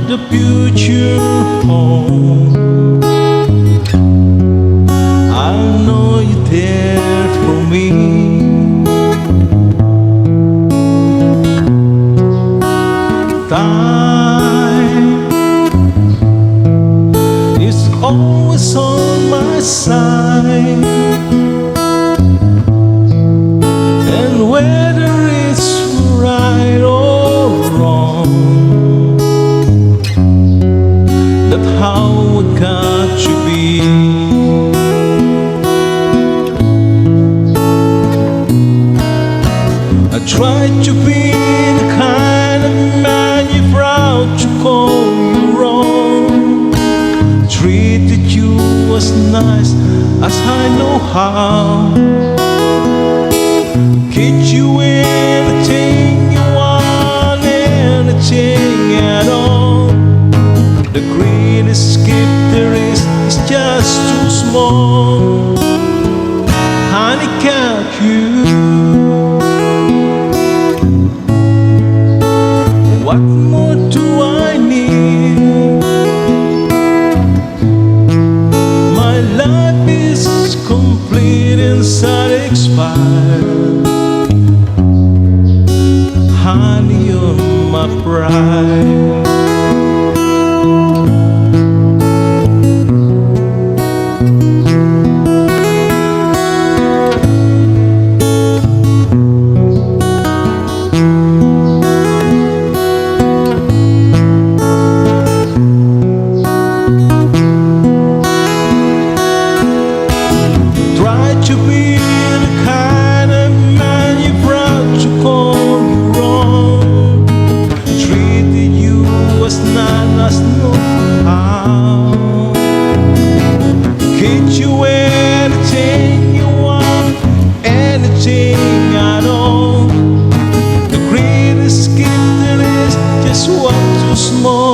the future home. I know you're there for me. Time is always on my side, and whether it's right or wrong, that's how it got to be. I tried to be the kind of man you're proud to call you wrong. Treated you as nice as I know how. Get you anything you want, anything at all. The greatest gift there is just too small. Honey, can't you? What more do I need? My life is complete and satisfied. Honey, you're my pride. Try to be the kind of man you're proud to call you wrong. Treated you as not as know how. Get you anything you want, anything at all. The greatest gift that is just one too small.